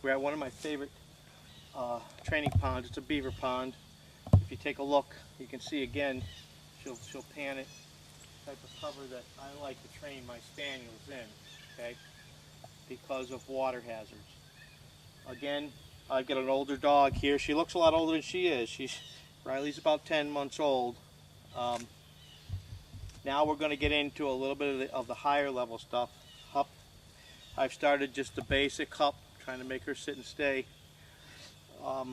We're at one of my favorite training ponds. It's a beaver pond. If you take a look, you can see again, she'll pan it, type of cover that I like to train my spaniels in, okay, because of water hazards. Again, I've got an older dog here. She looks a lot older than she is. Riley's about 10 months old. Now we're going to get into a little bit of the higher level stuff. Hup. I've started just the basic hup, trying to make her sit and stay.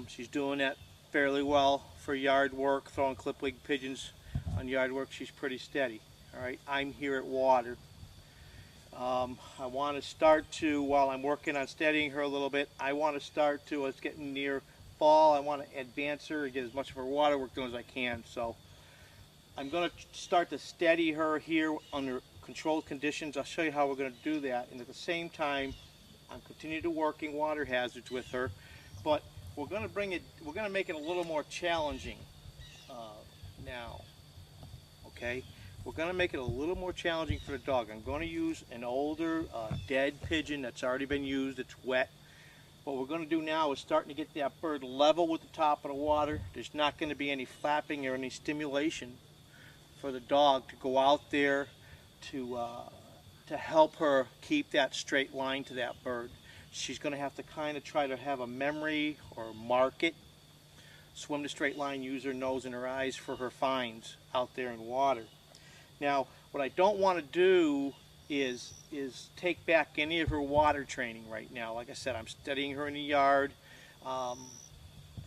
She's doing that fairly well for yard work, throwing clip wing pigeons on yard work. She's pretty steady. All right, I'm here at water. I want to start to, while I'm working on steadying her a little bit, I want to start to, it's getting near fall, I want to advance her and get as much of her water work done as I can. So I'm going to start to steady her here under controlled conditions. I'll show you how we're going to do that. And at the same time, I'm continuing to working water hazards with her, but we're going to make it a little more challenging now. Okay? We're going to make it a little more challenging for the dog. I'm going to use an older dead pigeon that's already been used. It's wet. What we're going to do now is starting to get that bird level with the top of the water. There's not going to be any flapping or any stimulation for the dog to go out there to help her keep that straight line to that bird. She's going to have to kind of try to have a memory or mark it. Swim the straight line, use her nose and her eyes for her finds out there in water. Now, what I don't want to do is take back any of her water training right now. Like I said, I'm steadying her in the yard.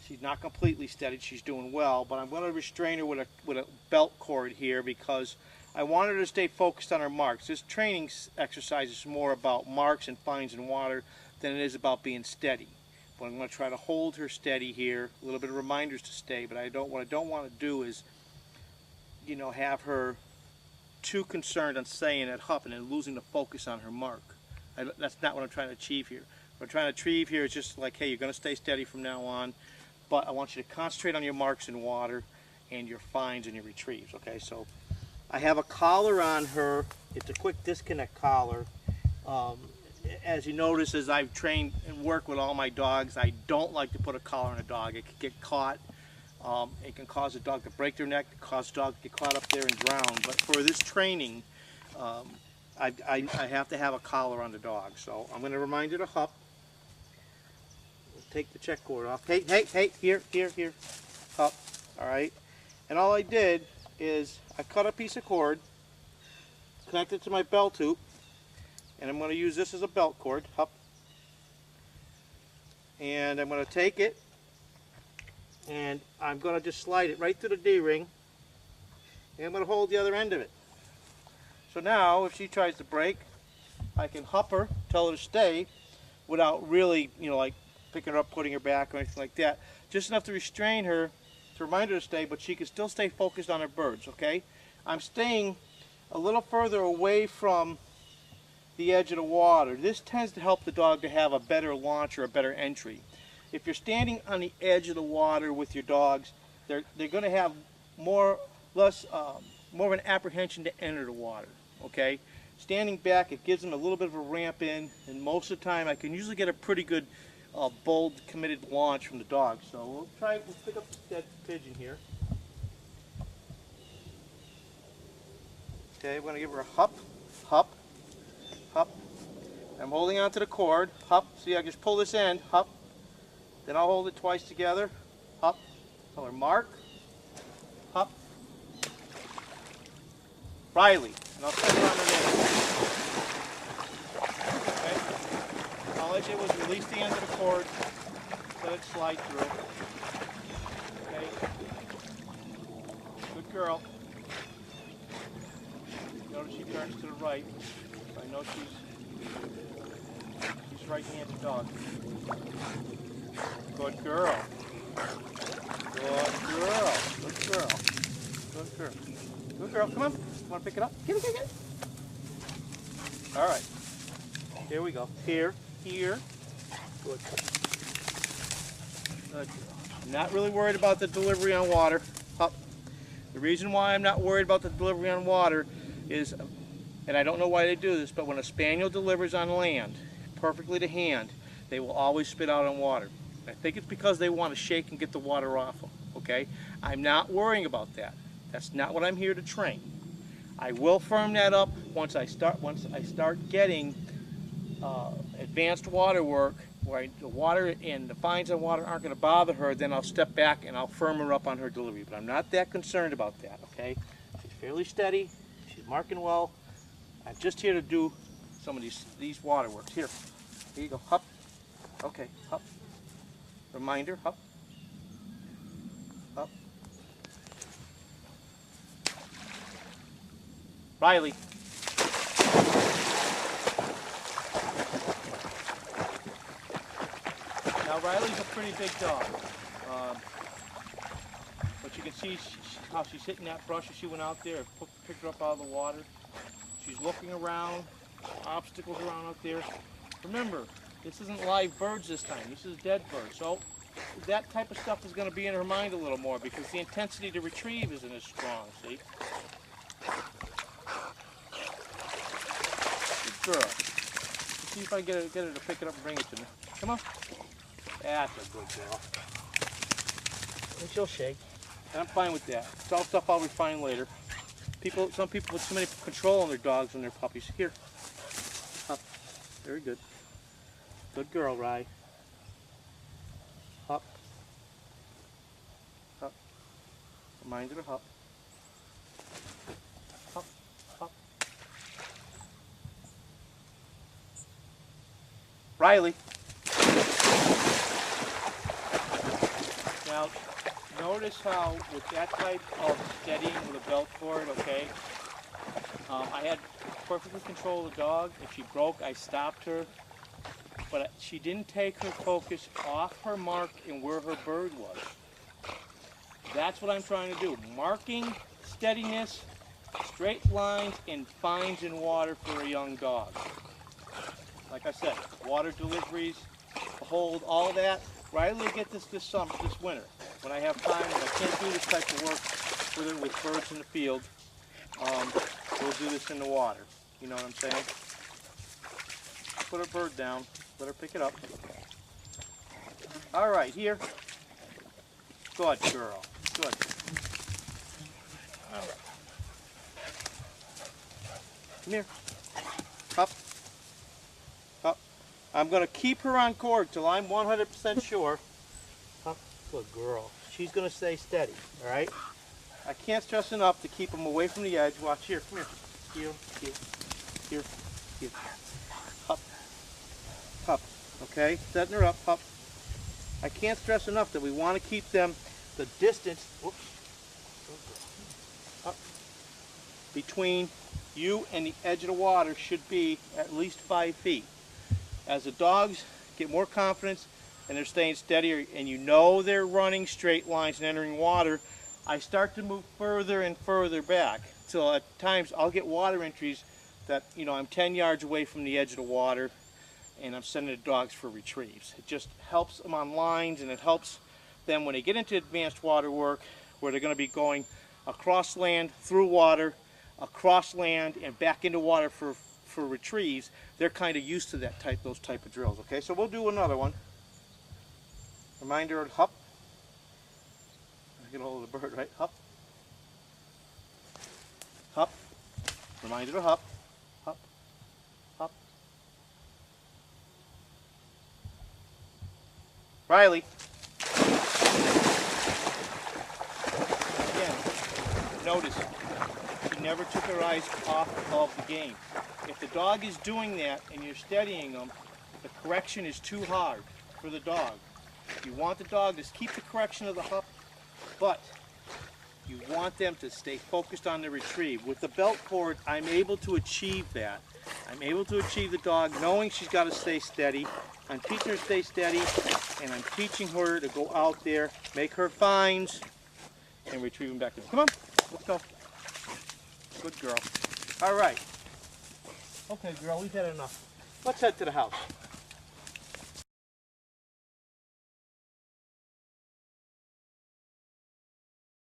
She's not completely steadied. She's doing well, but I'm going to restrain her with a belt cord here because I want her to stay focused on her marks. This training exercise is more about marks and finds in water than it is about being steady. But I'm going to try to hold her steady here. A little bit of reminders to stay, but what I don't want to do is, you know, have her too concerned on staying at hup and then losing the focus on her mark. That's not what I'm trying to achieve here. What I'm trying to achieve here is just like, hey, you're going to stay steady from now on, but I want you to concentrate on your marks in water and your finds and your retrieves, okay? So I have a collar on her. It's a quick disconnect collar. As you notice, as I've trained and worked with all my dogs, I don't like to put a collar on a dog. It can get caught. It can cause a dog to break their neck, cause a dog to get caught up there and drown. But for this training, I have to have a collar on the dog. So I'm going to remind you to hup. Take the check cord off. Hey, here, hup. All right. And all I did is I cut a piece of cord, connected to my belt hoop, and I'm going to use this as a belt cord. Hup. And I'm going to take it, and I'm going to just slide it right through the D-ring, and I'm going to hold the other end of it. So now, if she tries to break, I can hup her, tell her to stay, without really, you know, like picking her up, putting her back, or anything like that. Just enough to restrain her, to remind her to stay, but she can still stay focused on her birds, okay? I'm staying a little further away from the edge of the water. This tends to help the dog to have a better launch or a better entry. If you're standing on the edge of the water with your dogs, they're going to have more of an apprehension to enter the water, okay? Standing back, it gives them a little bit of a ramp in, and most of the time I can usually get a pretty good bold, committed launch from the dog. So we'll pick up the dead pigeon here. Okay, we're going to give her a hup, hup, hup. I'm holding onto the cord, hup. See, I just pull this end, hup. Then I'll hold it twice together, hup. Tell her mark, hup. Riley, and I'll set her on her name. Okay. All I did was release the end of the cord, let it slide through. Okay. Good girl. Notice she turns to the right. So I know she's right-handed dog. Good girl. Good girl. Good girl. Good girl. Good girl. Come on. You want to pick it up? Get it. All right. Here we go. Here. Good. Good girl. I'm not really worried about the delivery on water. Hup. The reason why I'm not worried about the delivery on water is, and I don't know why they do this, but when a spaniel delivers on land, perfectly to hand, they will always spit out on water. I think it's because they want to shake and get the water off them, okay? I'm not worrying about that. That's not what I'm here to train. I will firm that up once I start getting advanced water work where the water and the fines on water aren't going to bother her. Then I'll step back and I'll firm her up on her delivery. But I'm not that concerned about that, okay? She's fairly steady. She's marking well. I'm just here to do some of these water works. Here you go. Hup. Okay, hup. Reminder, hup. Hup. Riley. Now Riley's a pretty big dog, but you can see how she's hitting that brush as she went out there. Picked her up out of the water. She's looking around, obstacles around out there. Remember, this isn't live birds this time. This is dead birds. So that type of stuff is going to be in her mind a little more because the intensity to retrieve isn't as strong. See? Good girl. Let's see if I can get her to pick it up and bring it to me. Come on. That's a good girl. And she'll shake. And I'm fine with that. It's all stuff I'll refine later. Some people put too many control on their dogs when they're puppies. Here. Up. Very good. Good girl, Rye. Up. Up. Remind her to hop. Hop. Hop. Riley. Now, notice how with that type of steadying with a belt cord, okay, I had perfectly control of the dog. If she broke, I stopped her, but she didn't take her focus off her mark and where her bird was. That's what I'm trying to do. Marking, steadiness, straight lines, and fines in water for a young dog. Like I said, water deliveries, hold, all that. Riley will get this winter. When I have time, when I can't do this type of work with birds in the field, we'll do this in the water. You know what I'm saying? Put her bird down, let her pick it up. All right, here. Good girl, good. All right. Come here. Up. Up. I'm going to keep her on cord till I'm 100% sure. Up. Good girl. She's going to stay steady, all right? I can't stress enough to keep them away from the edge. Watch here. Come here. Here, here, here, here. Up. Up. Okay? Setting her up. Up. I can't stress enough that we want to keep them the distance up between you and the edge of the water should be at least 5 feet. As the dogs get more confidence and they're staying steadier and you know they're running straight lines and entering water, I start to move further and further back till at times I'll get water entries that, you know, I'm 10 yards away from the edge of the water and I'm sending the dogs for retrieves. It just helps them on lines, and it helps them when they get into advanced water work where they're going to be going across land, through water, across land, and back into water for retrieves. They're kind of used to those type of drills. Okay, so we'll do another one. Reminder of hup. Get a hold of the bird, right? Hup. Hup. Reminder to hup. Hup. Hup. Riley. Again, notice she never took her eyes off of the game. If the dog is doing that and you're steadying them, the correction is too hard for the dog. You want the dog to keep the correction of the hup, but you want them to stay focused on the retrieve. With the belt cord, I'm able to achieve that. I'm able to achieve the dog knowing she's got to stay steady. I'm teaching her to stay steady, and I'm teaching her to go out there, make her finds, and retrieve them back in. Come on, let's go. Good girl. All right. Okay, girl, we've had enough. Let's head to the house.